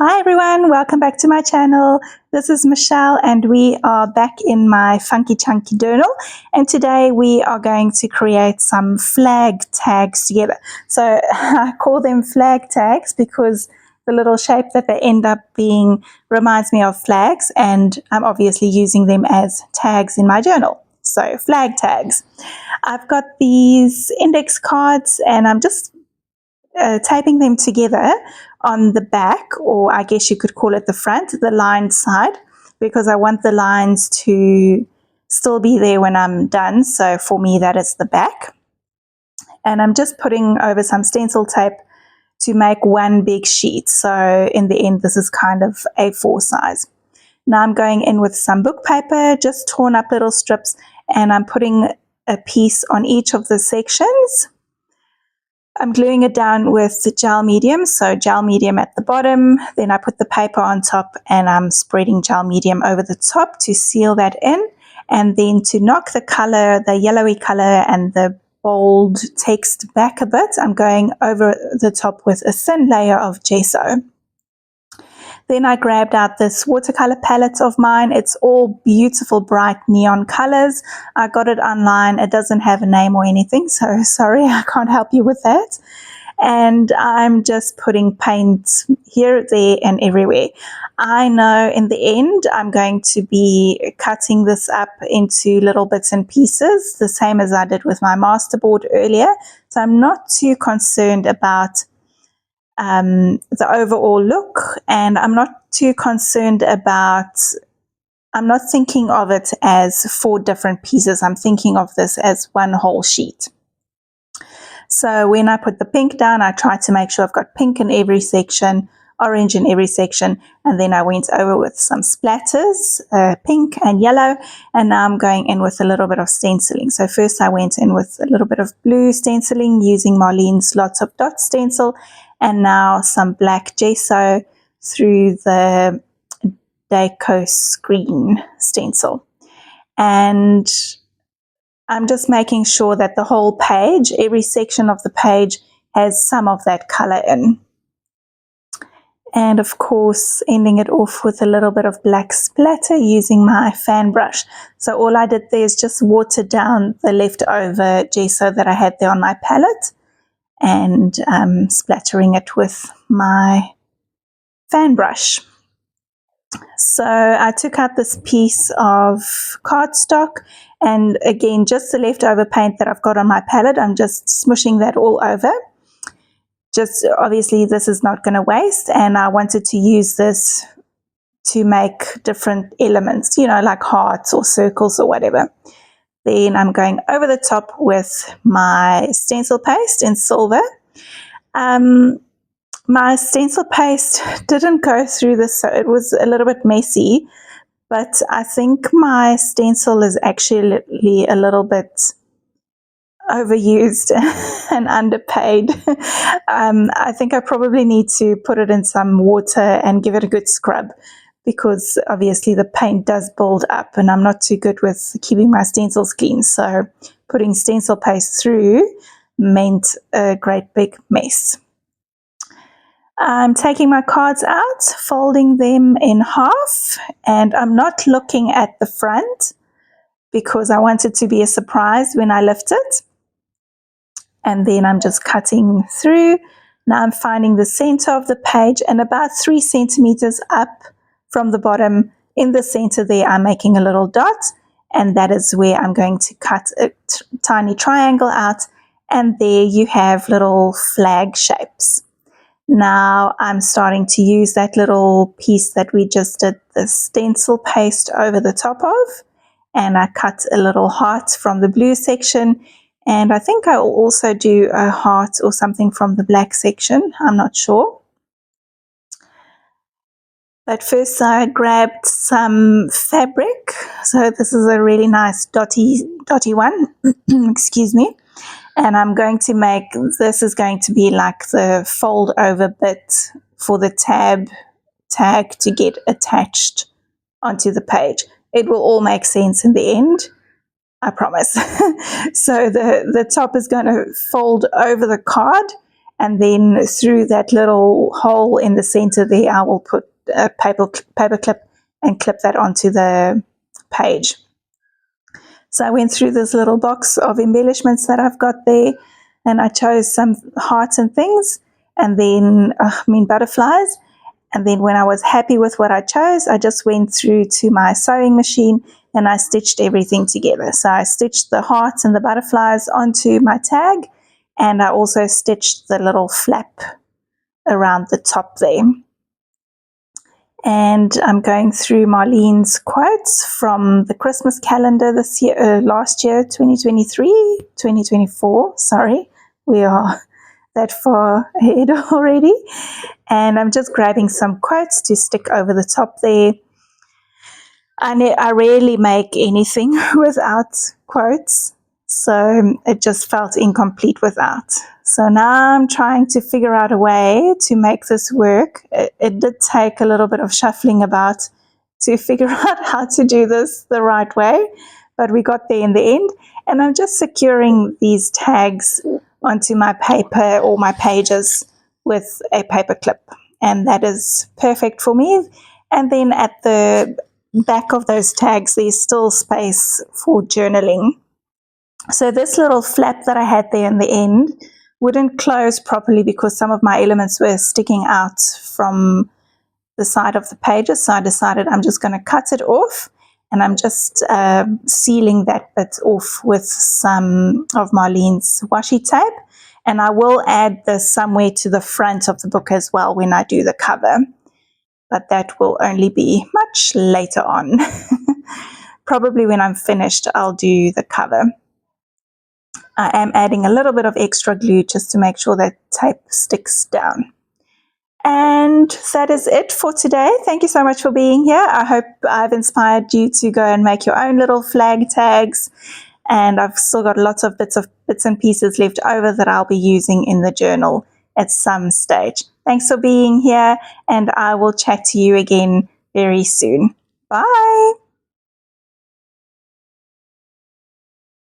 Hi everyone, welcome back to my channel. This is Michelle and we are back in my Funky Junky journal, and today we are going to create some flag tags together. So I call them flag tags because the little shape that they end up being reminds me of flags, and I'm obviously using them as tags in my journal. So flag tags. I've got these index cards and I'm just taping them together on the back, or I guess you could call it the front, the lined side, because I want the lines to still be there when I'm done. So for me, that is the back. And I'm just putting over some stencil tape to make one big sheet. So in the end, this is kind of A4 size. Now I'm going in with some book paper, just torn up little strips, and I'm putting a piece on each of the sections. I'm gluing it down with the gel medium, so gel medium at the bottom, then I put the paper on top and I'm spreading gel medium over the top to seal that in, and then to knock the color, the yellowy color and the bold text back a bit, I'm going over the top with a thin layer of gesso. Then I grabbed out this watercolor palette of mine. It's all beautiful, bright neon colors. I got it online. It doesn't have a name or anything, so sorry, I can't help you with that. And I'm just putting paint here, there, and everywhere. I know in the end I'm going to be cutting this up into little bits and pieces, the same as I did with my masterboard earlier. So I'm not too concerned about the overall look, and I'm not too concerned about, I'm not thinking of it as 4 different pieces. I'm thinking of this as one whole sheet. So when I put the pink down, I tried to make sure I've got pink in every section, orange in every section, and then I went over with some splatters, pink and yellow, and now I'm going in with a little bit of stenciling. So first I went in with a little bit of blue stenciling using Marlene's Lots of Dots stencil, and now some black gesso through the Deco Screen stencil. And I'm just making sure that the whole page, every section of the page, has some of that color in. And of course, ending it off with a little bit of black splatter using my fan brush. So all I did there is just water down the leftover gesso that I had there on my palette, and splattering it with my fan brush. So I took out this piece of cardstock, and again, just the leftover paint that I've got on my palette, I'm just smushing that all over. Just obviously this is not going to waste, and I wanted to use this to make different elements, you know, like hearts or circles or whatever. Then I'm going over the top with my stencil paste in silver. My stencil paste didn't go through this, so it was a little bit messy, but I think my stencil is actually a little bit overused and underpaid. I think I probably need to put it in some water and give it a good scrub, because obviously the paint does build up and I'm not too good with keeping my stencils clean. So putting stencil paste through meant a great big mess. I'm taking my cards out, folding them in half, and I'm not looking at the front because I want it to be a surprise when I lift it. And then I'm just cutting through. Now I'm finding the center of the page, and about 3 centimeters up from the bottom in the center there, I'm making a little dot, and that is where I'm going to cut a tiny triangle out, and there you have little flag shapes. Now I'm starting to use that little piece that we just did the stencil paste over the top of, and I cut a little heart from the blue section, and I think I will also do a heart or something from the black section, I'm not sure. But first I grabbed some fabric. So this is a really nice dotty one, excuse me. And I'm going to make, this is going to be like the fold over bit for the tag to get attached onto the page. It will all make sense in the end, I promise. So the top is going to fold over the card, and then through that little hole in the center there, I will put a paper clip and clip that onto the page. So I went through this little box of embellishments that I've got there, and I chose some hearts and things, and then butterflies. And then when I was happy with what I chose, I just went through to my sewing machine and I stitched everything together. So I stitched the hearts and the butterflies onto my tag, and I also stitched the little flap around the top there. And I'm going through Marlene's quotes from the Christmas calendar this year, last year, 2024, sorry. We are that far ahead already. And I'm just grabbing some quotes to stick over the top there. I rarely make anything without quotes, so it just felt incomplete without. So now I'm trying to figure out a way to make this work. It did take a little bit of shuffling about to figure out how to do this the right way, but we got there in the end. And I'm just securing these tags onto my paper or my pages with a paper clip, and that is perfect for me. And then at the back of those tags, there's still space for journaling. So this little flap that I had there in the end wouldn't close properly because some of my elements were sticking out from the side of the pages. So I decided I'm just going to cut it off, and I'm just sealing that bit off with some of Marlene's washi tape. And I will add this somewhere to the front of the book as well when I do the cover. But that will only be much later on. Probably when I'm finished, I'll do the cover. I am adding a little bit of extra glue just to make sure that tape sticks down. And that is it for today. Thank you so much for being here. I hope I've inspired you to go and make your own little flag tags. And I've still got lots of bits and pieces left over that I'll be using in the journal at some stage. Thanks for being here, and I will chat to you again very soon. Bye.